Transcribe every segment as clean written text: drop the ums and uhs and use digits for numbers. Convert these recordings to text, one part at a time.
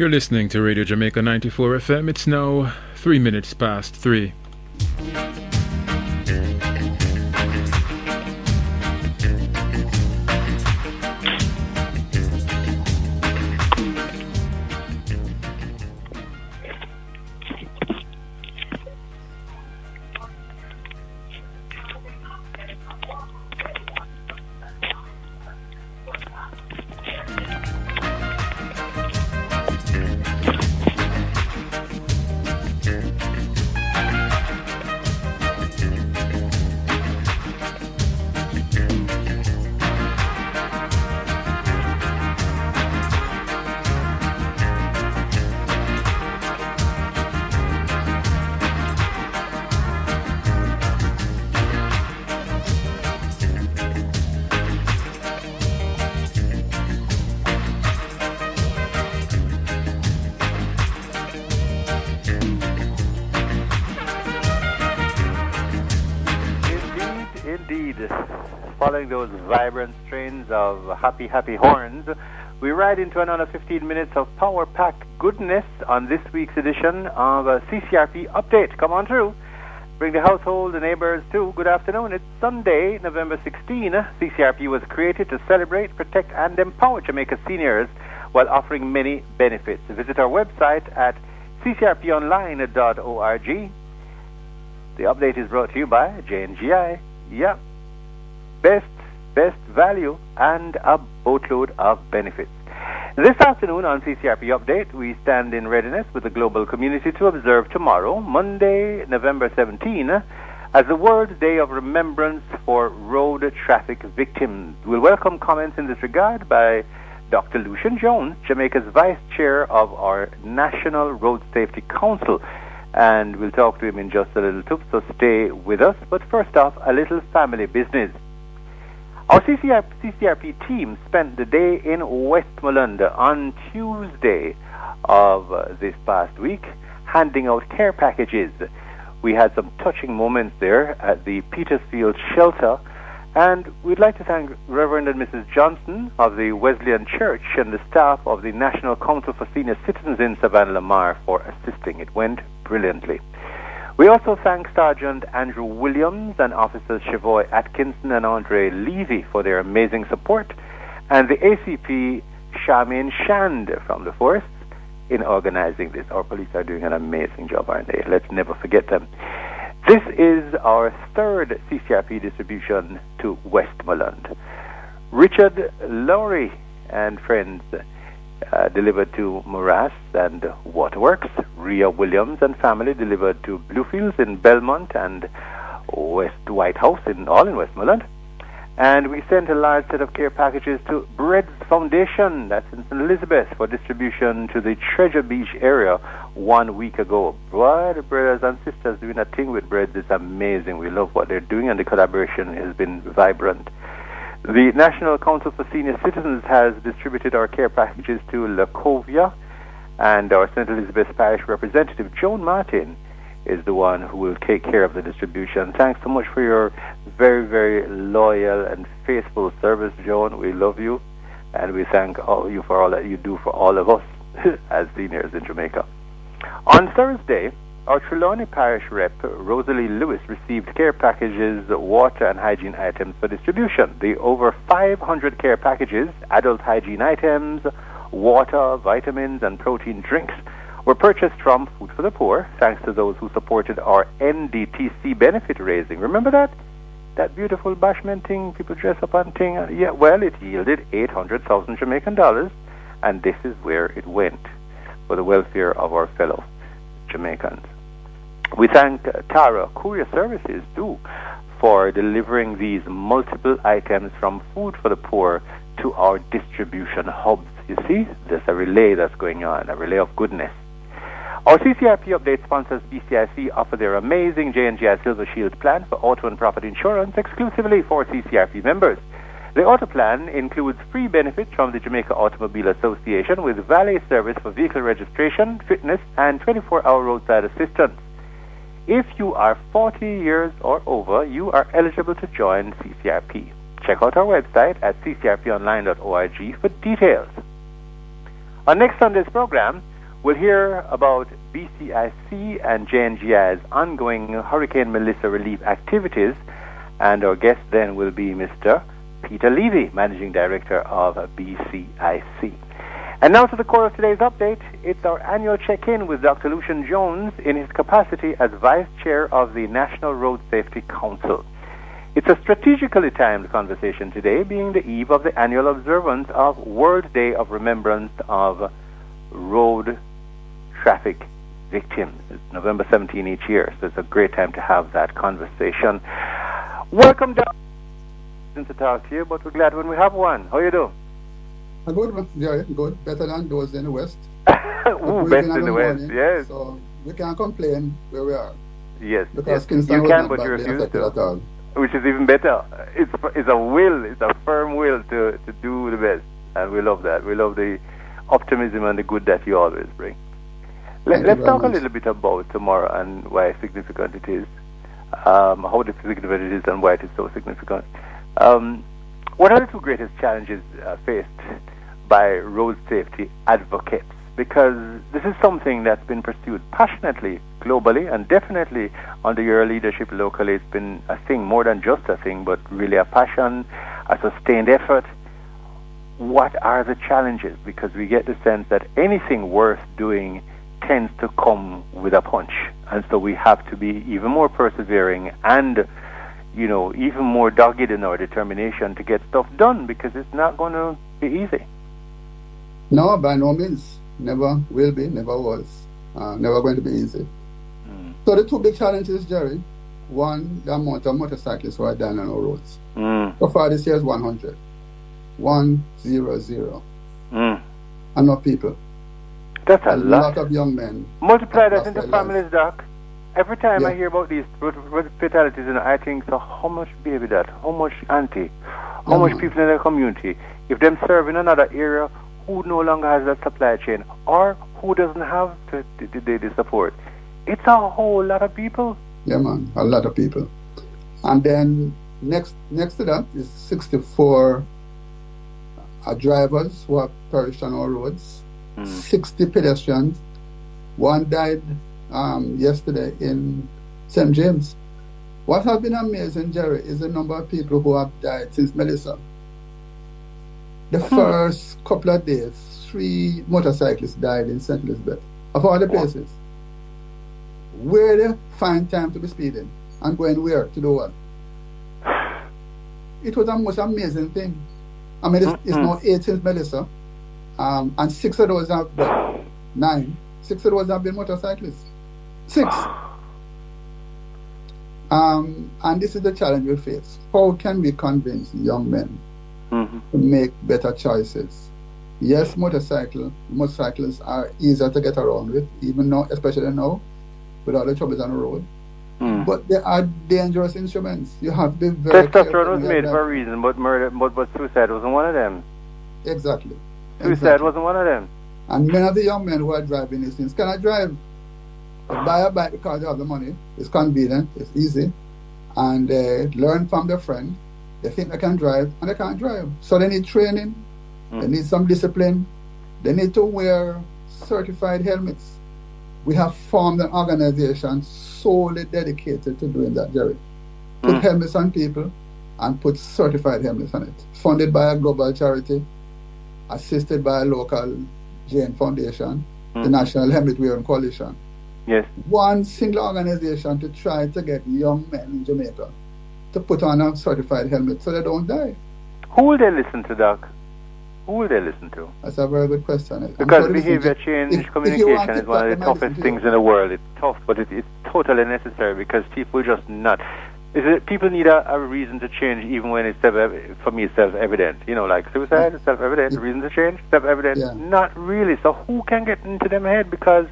You're listening to Radio Jamaica 94 FM. It's now 3 minutes past 3. Following those vibrant strains of happy, happy horns, we ride into another 15 minutes of power-packed goodness on this week's edition of CCRP Update. Come on through. Bring the household, the neighbors too. Good afternoon. It's Sunday, November 16. CCRP was created to celebrate, protect, and empower Jamaica's seniors while offering many benefits. Visit our website at ccrponline.org. The update is brought to you by JNGI. Yep. Best value and a boatload of benefits. This afternoon on CCRP Update, we stand in readiness with the global community to observe tomorrow, Monday, November 17, as the World Day of Remembrance for road traffic victims. We'll welcome comments in this regard by Dr. Lucien Jones, Jamaica's Vice Chair of our National Road Safety Council. And we'll talk to him in just a little too, so stay with us. But first off, a little family business. Our CCRP team spent the day in Westmoreland on Tuesday of this past week, handing out care packages. We had some touching moments there at the Petersfield Shelter, and we'd like to thank Reverend and Mrs. Johnson of the Wesleyan Church and the staff of the National Council for Senior Citizens in Savannah-Lamar for assisting. It went brilliantly. We also thank Sergeant Andrew Williams and Officers Chavoy Atkinson and Andre Levy for their amazing support, and the ACP Charmaine Shand from the force in organizing this. Our police are doing an amazing job, aren't they? Let's never forget them. This is our third CCRP distribution to Westmoreland. Richard Lowry and friends delivered to Morass and Waterworks. Rhea Williams and family delivered to Bluefields in Belmont and West White House all in Westmoreland. And we sent a large set of care packages to Breads Foundation, that's in St. Elizabeth, for distribution to the Treasure Beach area 1 week ago. Boy, the brothers and sisters doing a thing with Breads is amazing. We love what they're doing, and the collaboration has been vibrant. The National Council for Senior Citizens has distributed our care packages to Lacovia, and our St. Elizabeth Parish representative, Joan Martin, is the one who will take care of the distribution. Thanks so much for your very, very loyal and faithful service, Joan. We love you, and we thank all you for all that you do for all of us as seniors in Jamaica. On Thursday, our Trelawney Parish Rep, Rosalie Lewis, received care packages, water and hygiene items for distribution. The over 500 care packages, adult hygiene items, water, vitamins, and protein drinks were purchased from Food for the Poor, thanks to those who supported our NDTC benefit raising. Remember that? That beautiful bashment thing, people dress up on thing? Yeah, well, it yielded 800,000 Jamaican dollars, and this is where it went, for the welfare of our fellow Jamaicans. We thank Tara Courier Services, too, for delivering these multiple items from Food for the Poor to our distribution hubs. You see, there's a relay that's going on, a relay of goodness. Our CCRP Update sponsors BCIC offer their amazing JNGI Silver Shield plan for auto and property insurance exclusively for CCRP members. The auto plan includes free benefits from the Jamaica Automobile Association with valet service for vehicle registration, fitness, and 24-hour roadside assistance. If you are 40 years or over, you are eligible to join CCRP. Check out our website at ccrponline.org for details. On next Sunday's program, We'll hear about BCIC and JNGI's ongoing Hurricane Melissa relief activities, and our guest then will be Mr. Peter Levy, Managing Director of BCIC. And now to the core of today's update. It's our annual check-in with Dr. Lucien Jones in his capacity as Vice Chair of the National Road Safety Council. It's a strategically timed conversation today, being the eve of the annual observance of World Day of Remembrance of Road Traffic Victims. It's November 17 each year, so it's a great time to have that conversation. Welcome, Dr. To talk to you, but we're glad when we have one. How you doing? Good, yeah, good. Better than those in the West. Ooh, best in the West, yes. So we can't complain where we are. Yes, because yes. You can, but you refuse to. At all. Which is even better. It's a will, it's a firm will to do the best, and we love that. We love the optimism and the good that you always bring. Let's talk a little bit about tomorrow and why significant it is, how significant it is, and why it is so significant. What are the two greatest challenges faced by road safety advocates? Because this is something that's been pursued passionately globally, and definitely under your leadership locally, it's been a thing, more than just a thing, but really a passion, a sustained effort. What are the challenges? Because we get the sense that anything worth doing tends to come with a punch, and so we have to be even more persevering and even more dogged in our determination to get stuff done, because it's not going to be easy. No, by no means. Never will be, never was. Never going to be easy. So the two big challenges, Jerry, one, the amount of motorcyclists who are dying on our roads. So far this year is 100. 100. And not people. That's a lot. A lot of young men. Multiply that into families, Doc. Every time I hear about these fatalities, I think, so how much baby that? How much auntie? How much people in the community? If them serve in another area, who no longer has that supply chain, or who doesn't have the support? It's a whole lot of people. Yeah, man, a lot of people. And then next to that is 64 drivers who have perished on our roads, 60 pedestrians. One died yesterday in St. James. What has been amazing, Jerry, is the number of people who have died since Melissa. The first couple of days, 3 motorcyclists died in St. Elizabeth. Of all the places. Where they find time to be speeding and going where to do what? It was a most amazing thing. I mean, it's now 8 since Melissa, and 6 of those have been 9. 6 of those have been motorcyclists. 6. And this is the challenge we face. How can we convince young men to make better choices? Yes, motorcycles are easier to get around with, even now, especially now, with all the troubles on the road. But they are dangerous instruments. You have to be very careful. Testosterone was made for a reason, but suicide wasn't one of them. Exactly. Suicide wasn't one of them. And many of the young men who are driving these things cannot drive. They buy a bike because they have the money. It's convenient, it's easy, and they learn from their friend. They think they can drive, and they can't drive. So they need training, they need some discipline, they need to wear certified helmets. We have formed an organization solely dedicated to doing that, Jerry. Put helmets on people and put certified helmets on it. Funded by a global charity, assisted by a local Jane Foundation, the National Helmet Wearing Coalition. Yes. One single organization to try to get young men in Jamaica to put on a certified helmet so they don't die. Who will they listen to, Doc? Who will they listen to? That's a very good question. Because behavior change, communication is one of the toughest things in the world. It's tough, but it's totally necessary, because people just not... people need a reason to change, even when it's, for me, self-evident. Like suicide is self-evident. The reason to change, self-evident. Not really. So who can get into them head? Because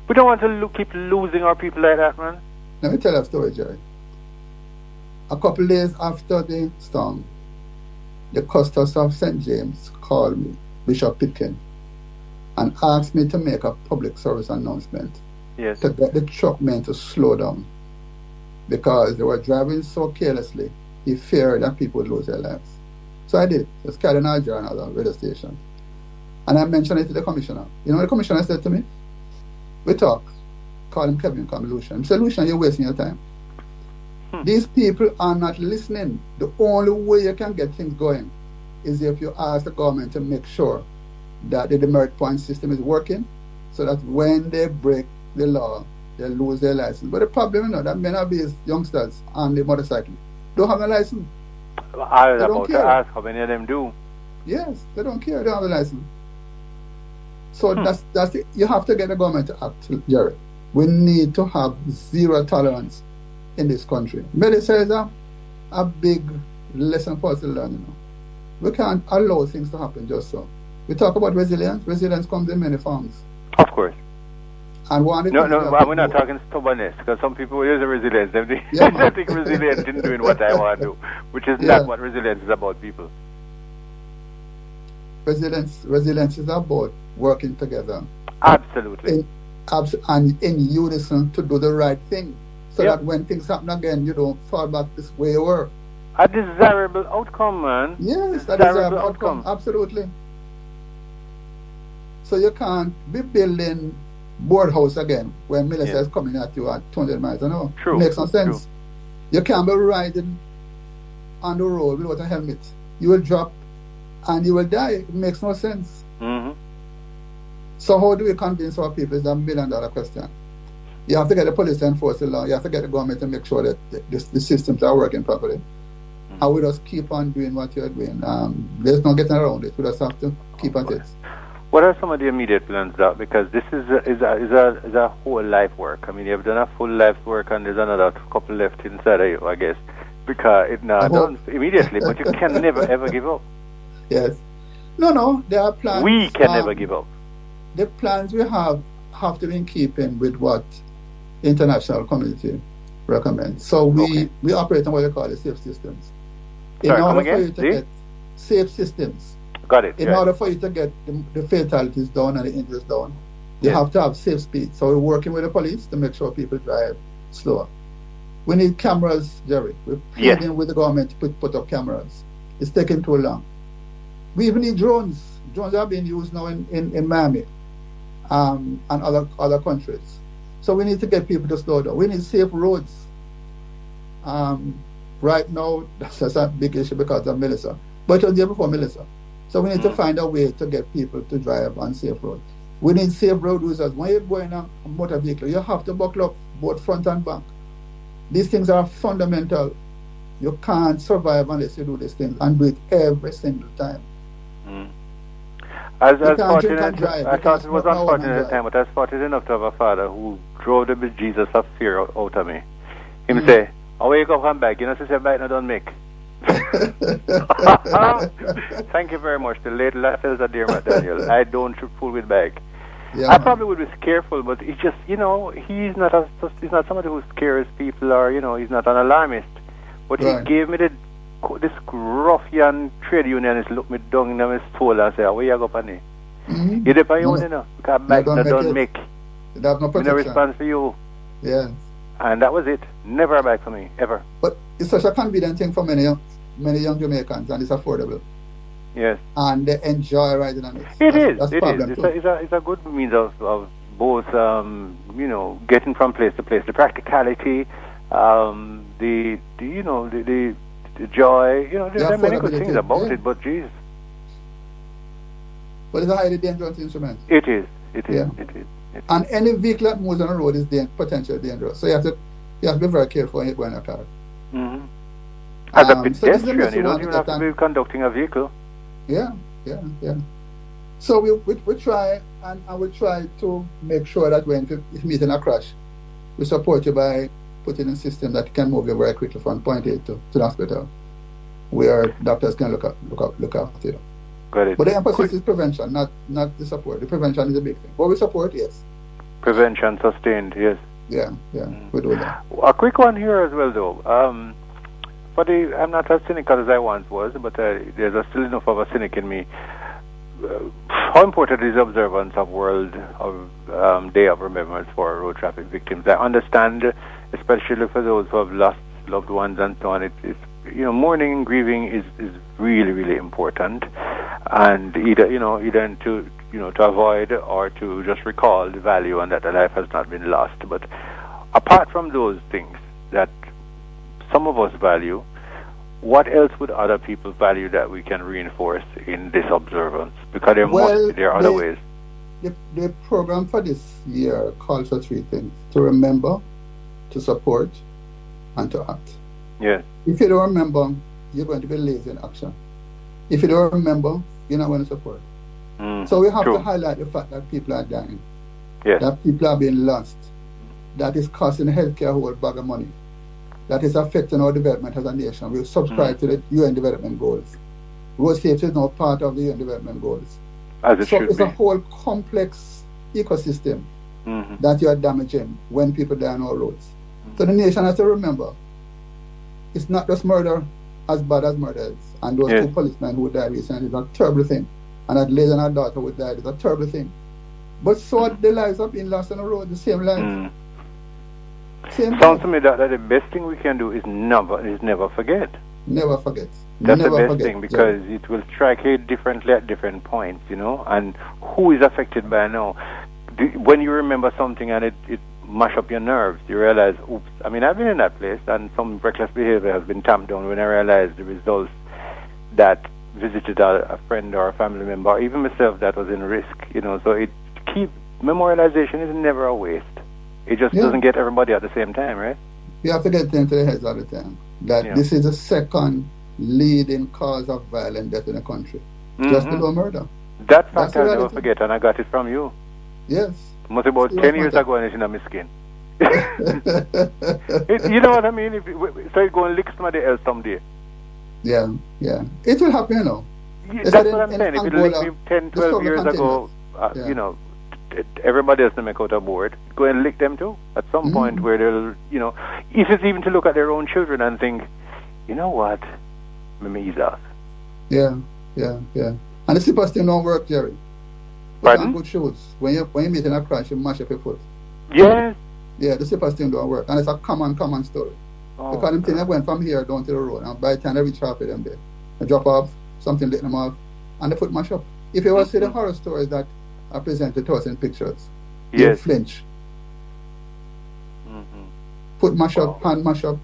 we don't want to keep losing our people like that, man. Let me tell you a story, Jerry. A couple days after the storm, the Custos of St. James called me, Bishop Pitkin, and asked me to make a public service announcement to get the truck men to slow down, because they were driving so carelessly, he feared that people would lose their lives. So I did. Just carried an journal at the radio station. And I mentioned it to the commissioner. You know what the commissioner said to me? We talk. Call him Kevin, call him Lucian. I say, Lucian, you're wasting your time. These people are not listening. The only way you can get things going is if you ask the government to make sure that the demerit point system is working, so that when they break the law, they lose their license. But the problem is that many of these youngsters on the motorcycle don't have a license. I was about to ask how many of them do. Yes, they don't care. They don't have a license. So that's it. You have to get the government to act, Jerry. We need to have zero tolerance in this country. Medicine is a big lesson for us to learn. You know, we can't allow things to happen just so. We talk about resilience. Resilience comes in many forms. Of course. And we're not talking stubbornness, because some people use the resilience. They think resilience in doing what I want to do, which is not what resilience is about, people. Resilience is about working together. Absolutely. And in unison to do the right thing, so that when things happen again, you don't fall back this way you were. A desirable outcome, man. Yes, a desirable outcome. Absolutely. So you can't be building boardhouse again when Melissa is coming at you at 200 miles an hour. True. It makes no sense. True. You can't be riding on the road without a helmet. You will drop and you will die. It makes no sense. Mm-hmm. So how do we convince our people is a $1 million question. You have to get the police to enforce the law. You have to get the government to make sure that the systems are working properly. Mm-hmm. And we just keep on doing what you're doing. There's no getting around it. We just have to keep at it. What are some of the immediate plans, Doc? Because this is a whole life work. I mean, you've done a full life work, and there's another couple left inside of you, I guess. Because it's not done immediately, but you can never ever give up. Yes. No, there are plans. We can never give up. The plans we have to be in keeping with what the international community recommends. So we operate on what they call the safe systems. In order for you to get safe systems. Got it. In order for you to get the fatalities down and the injuries down, you have to have safe speed. So we're working with the police to make sure people drive slower. We need cameras, Jerry. We're pleading with the government to put up cameras. It's taking too long. We even need drones. Drones are being used now in Miami and other countries. So we need to get people to slow down. We need safe roads. Right now, that's a big issue because of Melissa. But it was there before Melissa. So we need to find a way to get people to drive on safe roads. We need safe road users. When you're going on a motor vehicle, you have to buckle up both front and back. These things are fundamental. You can't survive unless you do these things and do it every single time. I thought it was unfortunate at the time, but I was fortunate enough to have a father who drove the Jesus of fear out of me. Him say, I wake up and back. You know, sister, bike not done make. Thank you very much. The late Lassel's dear Daniel. I don't fool with bag. Yeah. I probably would be careful, but it's just, you know, he's not somebody who scares people, or, you know, he's not an alarmist. But he gave me this ruffian trade unionist look me down in my soul and say, where you go, Panny? You depend on you know, because bag not done make. That's no protection. No response for you. Yeah. And that was it. Never a bag for me, ever. But it's such a convenient thing for many young Jamaicans, and it's affordable. Yes. And they enjoy riding on it. It's a good means of both, you know, getting from place to place. The practicality, the joy. You know, there are many good things about it. But geez. But it's a highly dangerous instrument. It is. And any vehicle that moves on the road is potentially dangerous. So you have to be very careful when you go in a car. Mm-hmm. As a pedestrian, you don't even have to be conducting a vehicle. Yeah. So we try and we try to make sure that when you meet in a crash, we support you by putting in a system that can move you very quickly from point A to the hospital, where doctors can look after you. Got it. But the emphasis is prevention, not the support. The prevention is a big thing. But we support, yes. Prevention sustained, yes. Yeah, we do that. A quick one here as well, though. I'm not as cynical as I once was, but there's still enough of a cynic in me. How important is the observance of World Day of Remembrance for road traffic victims? I understand, especially for those who have lost loved ones and so on. It's mourning and grieving is really, really important, and either to to avoid or to just recall the value and that the life has not been lost. But apart from those things that some of us value, what else would other people value that we can reinforce in this observance? Because there are other ways. The program for this year calls for three things: to remember, to support, and to act. Yes. If you don't remember, you're going to be lazy in action. If you don't remember, you're not going to support. So we have to highlight the fact that people are dying, that people are being lost, that is costing healthcare a whole bag of money, that is affecting our development as a nation. We subscribe to the UN Development Goals. Road safety is now part of the UN Development Goals. It's a whole complex ecosystem that you are damaging when people die on our roads. So the nation has to remember, it's not just murder as bad as murder is. And those two policemen who died recently is a terrible thing. And that lady and her daughter who died is a terrible thing. But so the lives have been lost on the road, the same lives. Sounds to me that the best thing we can do is never forget. Never forget. That's the best thing, because it will strike you differently at different points, and who is affected by now. When you remember something and it mash up your nerves, you realize, oops, I mean, I've been in that place and some reckless behavior has been tamped down when I realized the results that visited a friend or a family member, or even myself that was in risk, so memorialization is never a waste. It just doesn't get everybody at the same time, right? You have to get into their heads all the time. That this is the second leading cause of violent death in the country. Just below murder. That fact I'll never forget, and I got it from you. Yes. Must about 10 years ago, and it's in my skin. You know what I mean? So you go and lick somebody else someday. Yeah. It will happen, That's what I'm saying. If you lick me 10, 12 years ago, everybody else to make out a board, go and lick them too. At some point where they'll, if it's even to look at their own children and think, you know what, let me ease off. Yeah. And the super still don't work, Jerry. Put on good shoes. When you meet in a crash, you mash up your foot. Yes. Yeah, the super still don't work. And it's a common story. Because them thing I went from here down to the road, and by the time I reach halfway them there, I drop off, something lit them off, and the foot mash up. If you want to see the horror stories that are presented to us in pictures, you flinch. Foot mash up, hand mash up,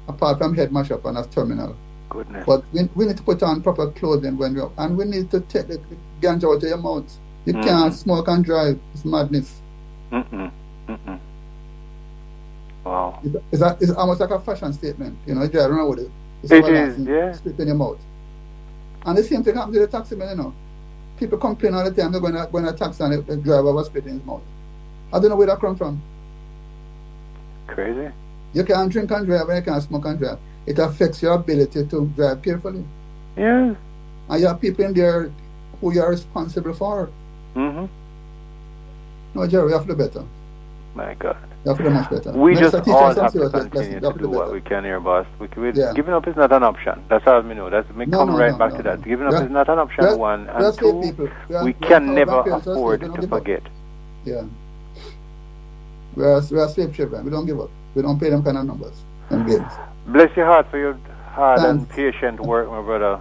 apart from head mash up, and that's terminal. Goodness. But we need to put on proper clothing when we're up, and we need to take the ganja out of your mouth. You can't smoke and drive. It's madness. Wow. It's almost like a fashion statement. You drive around with it. It's spit in your mouth. And the same thing happens to the taxi man, People complain all the time. They're going to taxi and the driver was spit in his mouth. I don't know where that comes from. Crazy. You can't drink and drive and you can't smoke and drive. It affects your ability to drive carefully. Yeah. And you have people in there who you are responsible for. No, Jerry, you have to do better. My God. You have to do much better. We just all have to continue to do what we can here, boss. Giving up is not an option. That's all we know. Back to that. Giving up is not an option, one. And two, we can never afford to forget. Yeah. We are slave children. We don't give up. We don't pay them kind of numbers and games. Bless your heart for your hard and patient work, my brother.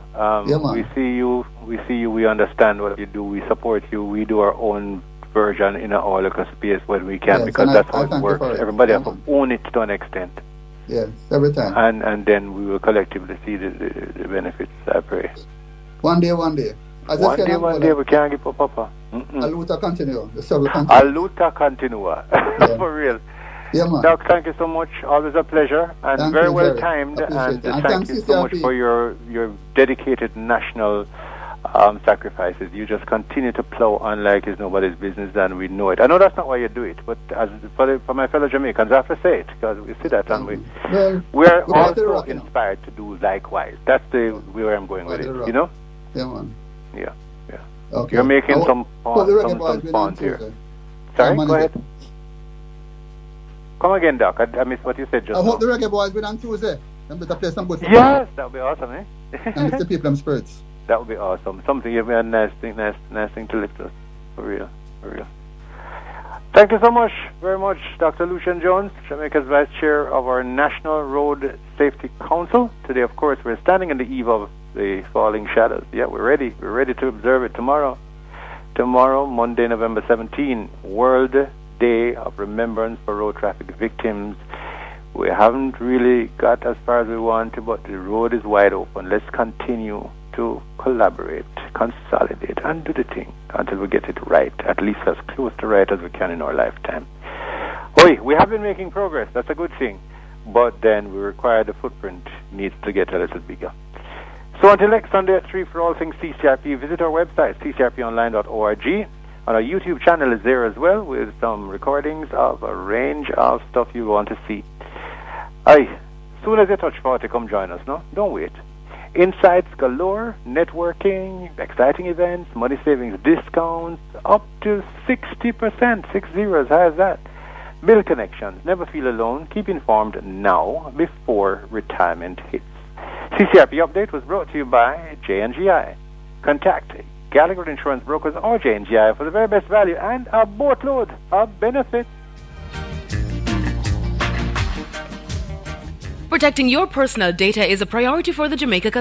We see you. We understand what you do. We support you. We do our own version in our local space when we can, because that's how it works. Everybody has to own it to an extent. Yes, every time. And then we will collectively see the benefits, I pray. One day. As one day, we can't give up, Papa. Aluta continua. The circle continua. Aluta continua. For real. Yeah, man. Doc, thank you so much. Always a pleasure. And thank very you, well Jerry. timed. And thank you so much for your dedicated national sacrifices. You just continue to plow on like it's nobody's business, and we know it. I know that's not why you do it, but for my fellow Jamaicans, I have to say it, because we see that, and we're also inspired to do likewise. That's where I'm going with it, Yeah, man. Yeah. Okay. You're making some fun here. Sorry, go ahead. Come again, Doc. I missed what you said just now. I hope the reggae boys will on Tuesday. They better play some good football. Yes, that would be awesome, eh? And lift the people them spirits. That would be awesome. Something, a nice thing to lift us. For real. Thank you so much, very much, Dr. Lucien Jones, Jamaica's Vice Chair of our National Road Safety Council. Today, of course, we're standing in the eve of the falling shadows. Yeah, we're ready. We're ready to observe it tomorrow. Tomorrow, Monday, November 17, World Day of Remembrance for road traffic victims. We haven't really got as far as we want to, but the road is wide open. Let's continue to collaborate, consolidate, and do the thing until we get it right, at least as close to right as we can in our lifetime. We have been making progress. That's a good thing. But then we require the footprint needs to get a little bigger. So until next Sunday at 3 for all things CCRP, visit our website, ccrponline.org. And our YouTube channel is there as well with some recordings of a range of stuff you want to see. Soon as you touch 40, come join us, no? Don't wait. Insights galore, networking, exciting events, money savings discounts, up to 60%, 60, as high as that. Build connections, never feel alone, keep informed now before retirement hits. CCRP Update was brought to you by J&GI. Contact Gallagher Insurance Brokers or J&GI for the very best value and a boatload of benefits. Protecting your personal data is a priority for the Jamaica